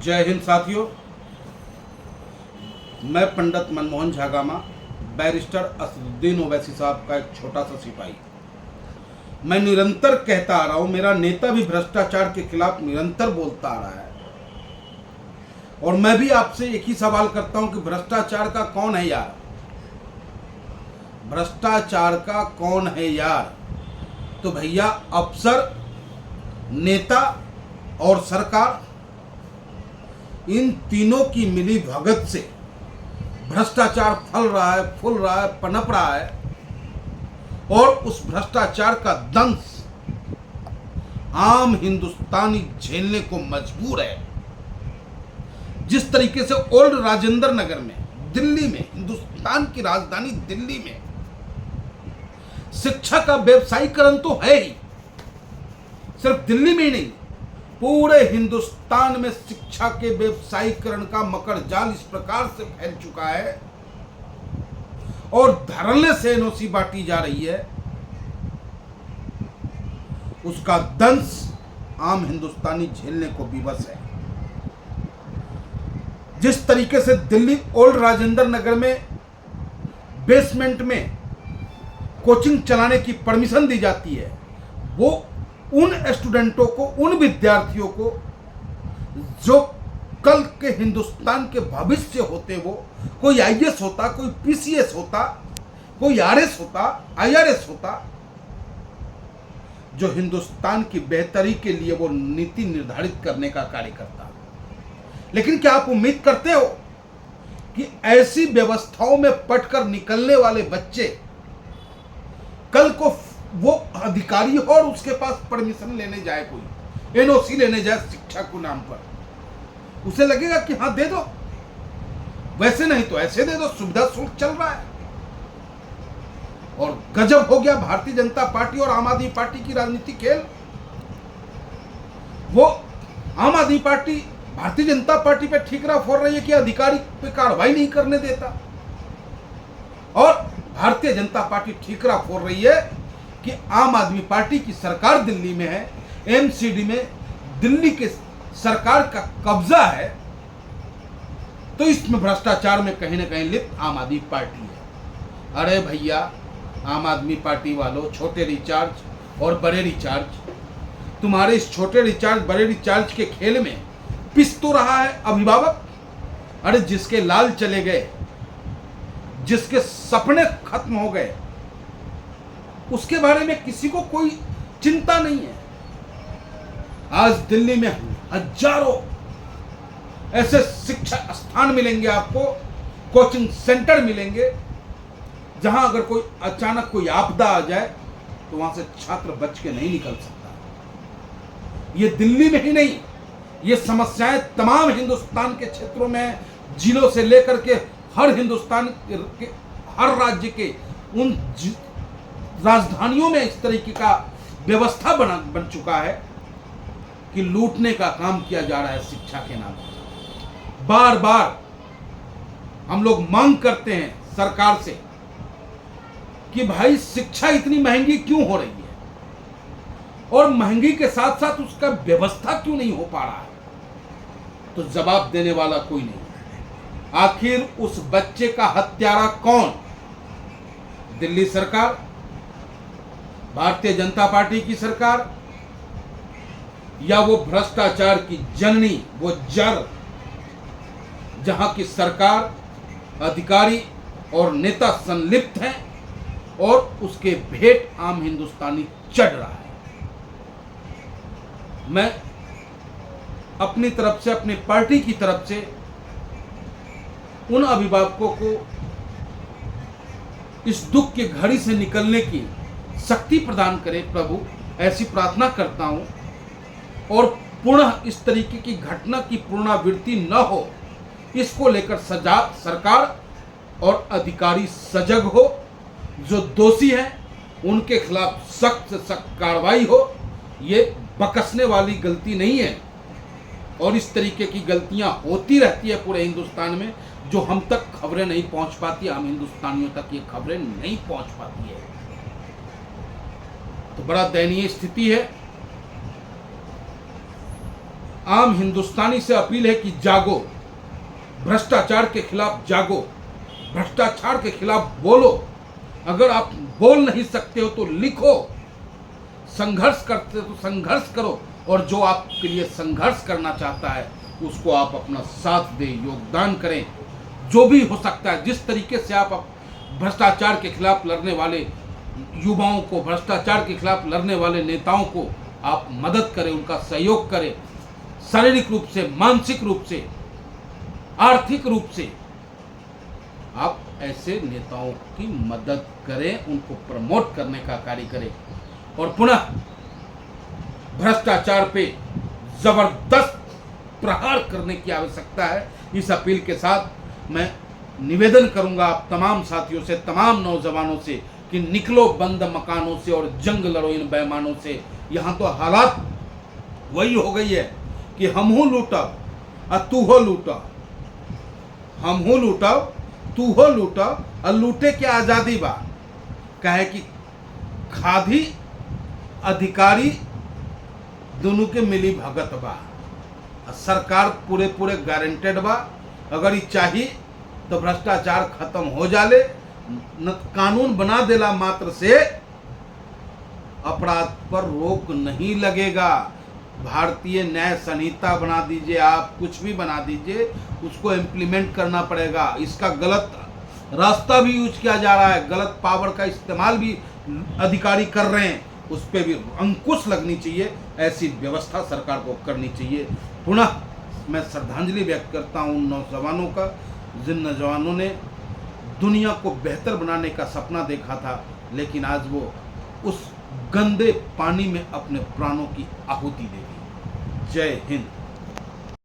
जय हिंद साथियों। मैं पंडित मनमोहन झागामा, बैरिस्टर असदुद्दीन ओवैसी साहब का एक छोटा सा सिपाही। मैं निरंतर कहता आ रहा हूं, मेरा नेता भी भ्रष्टाचार के खिलाफ निरंतर बोलता आ रहा है, और मैं भी आपसे एक ही सवाल करता हूं कि भ्रष्टाचार का कौन है यार? भ्रष्टाचार का कौन है यार? तो भैया, अफसर, नेता और सरकार, इन तीनों की मिली भगत से भ्रष्टाचार फल रहा है, फूल रहा है, पनप रहा है, और उस भ्रष्टाचार का दंश आम हिंदुस्तानी झेलने को मजबूर है। जिस तरीके से ओल्ड राजेंद्र नगर में, दिल्ली में, हिंदुस्तान की राजधानी दिल्ली में शिक्षा का व्यवसायीकरण तो है ही, सिर्फ दिल्ली में ही नहीं, पूरे हिंदुस्तान में शिक्षा के व्यवसायीकरण का मकर जाल इस प्रकार से फैल चुका है और धड़ल्ले से एनओसी बांटी जा रही है, उसका दंश आम हिंदुस्तानी झेलने को विवश है। जिस तरीके से दिल्ली ओल्ड राजेंद्र नगर में बेसमेंट में कोचिंग चलाने की परमिशन दी जाती है, वो उन स्टूडेंटों को, उन विद्यार्थियों को जो कल के हिंदुस्तान के भविष्य होते, वो कोई आईएएस होता, कोई पीसीएस होता, कोई आरएस होता, आईआरएस होता, जो हिंदुस्तान की बेहतरी के लिए वो नीति निर्धारित करने का कार्य करता। लेकिन क्या आप उम्मीद करते हो कि ऐसी व्यवस्थाओं में पढ़कर निकलने वाले बच्चे कल को वो अधिकारी हो और उसके पास परमिशन लेने जाए, कोई एनओसी लेने जाए शिक्षा के नाम पर, उसे लगेगा कि हाँ दे दो, वैसे नहीं तो ऐसे दे दो, सुविधा शुल्क चल रहा है। और गजब हो गया भारतीय जनता पार्टी और आम आदमी पार्टी की राजनीति खेल। वो आम आदमी पार्टी भारतीय जनता पार्टी पे ठीकरा फोड़ रही है कि अधिकारी पे कार्रवाई नहीं करने देता, और भारतीय जनता पार्टी ठीकरा फोड़ रही है कि आम आदमी पार्टी की सरकार दिल्ली में है, एमसीडी में दिल्ली के सरकार का कब्जा है, तो इसमें भ्रष्टाचार में कहीं ना कहीं लिप्त आम आदमी पार्टी है। अरे भैया, आम आदमी पार्टी वालों, छोटे रिचार्ज और बड़े रिचार्ज, तुम्हारे इस छोटे रिचार्ज बड़े रिचार्ज के खेल में पिस तो रहा है अभिभावक। अरे जिसके लाल चले गए, जिसके सपने खत्म हो गए, उसके बारे में किसी को कोई चिंता नहीं है। आज दिल्ली में हजारों ऐसे शिक्षा स्थान मिलेंगे आपको, कोचिंग सेंटर मिलेंगे, जहां अगर कोई अचानक कोई आपदा आ जाए तो वहां से छात्र बच के नहीं निकल सकता। ये दिल्ली में ही नहीं, ये समस्याएं तमाम हिंदुस्तान के क्षेत्रों में, जिलों से लेकर के हर हिंदुस्तान के हर राज्य के उन राजधानियों में इस तरीके का व्यवस्था बन चुका है कि लूटने का काम किया जा रहा है शिक्षा के नाम पर। बार बार हम लोग मांग करते हैं सरकार से कि भाई शिक्षा इतनी महंगी क्यों हो रही है, और महंगी के साथ साथ उसका व्यवस्था क्यों नहीं हो पा रहा है? तो जवाब देने वाला कोई नहीं। आखिर उस बच्चे का हत्यारा कौन? दिल्ली सरकार, भारतीय जनता पार्टी की सरकार, या वो भ्रष्टाचार की जननी, वो जड़, जहां की सरकार, अधिकारी और नेता संलिप्त हैं और उसके भेंट आम हिंदुस्तानी चढ़ रहा है। मैं अपनी तरफ से, अपनी पार्टी की तरफ से उन अभिभावकों को इस दुख की घड़ी से निकलने की शक्ति प्रदान करे प्रभु, ऐसी प्रार्थना करता हूं, और पुनः इस तरीके की घटना की पुनरावृत्ति न हो, इसको लेकर सरकार और अधिकारी सजग हो। जो दोषी हैं उनके खिलाफ सख्त से सख्त कार्रवाई हो। ये बकसने वाली गलती नहीं है, और इस तरीके की गलतियां होती रहती है पूरे हिंदुस्तान में, जो हम तक खबरें नहीं पहुंच पाती, आम हिंदुस्तानियों तक ये खबरें नहीं पहुंच पाती है। तो बड़ा दयनीय स्थिति है। आम हिंदुस्तानी से अपील है कि जागो, भ्रष्टाचार के खिलाफ जागो, भ्रष्टाचार के खिलाफ बोलो। अगर आप बोल नहीं सकते हो तो लिखो, संघर्ष करते हो तो संघर्ष करो, और जो आपके लिए संघर्ष करना चाहता है उसको आप अपना साथ दें, योगदान करें, जो भी हो सकता है। जिस तरीके से आप भ्रष्टाचार के खिलाफ लड़ने वाले युवाओं को, भ्रष्टाचार के खिलाफ लड़ने वाले नेताओं को आप मदद करें, उनका सहयोग करें, शारीरिक रूप से, मानसिक रूप से, आर्थिक रूप से आप ऐसे नेताओं की मदद करें, उनको प्रमोट करने का कार्य करें। और पुनः भ्रष्टाचार पे जबरदस्त प्रहार करने की आवश्यकता है। इस अपील के साथ मैं निवेदन करूंगा आप तमाम साथियों से, तमाम नौजवानों से कि निकलो बंद मकानों से और जंग लड़ो इन बेईमानों से। यहाँ तो हालात वही हो गई है कि हम हो लूटब और तू हो लूटा, हम हो लूटब तू हो लूटा, और लूटे के आज़ादी बा। कहे कि खादी अधिकारी दोनों के मिली भगत बा, सरकार पूरे पूरे गारंटेड बा। अगर ये चाहिए तो भ्रष्टाचार खत्म हो जाले, न कानून बना देला मात्र से अपराध पर रोक नहीं लगेगा। भारतीय न्याय संहिता बना दीजिए, आप कुछ भी बना दीजिए, उसको इम्प्लीमेंट करना पड़ेगा। इसका गलत रास्ता भी यूज किया जा रहा है, गलत पावर का इस्तेमाल भी अधिकारी कर रहे हैं, उस पर भी अंकुश लगनी चाहिए। ऐसी व्यवस्था सरकार को करनी चाहिए। पुनः मैं श्रद्धांजलि व्यक्त करता हूँ उन नौजवानों का जिन नौजवानों ने दुनिया को बेहतर बनाने का सपना देखा था, लेकिन आज वो उस गंदे पानी में अपने प्राणों की आहुति दे दी। जय हिंद।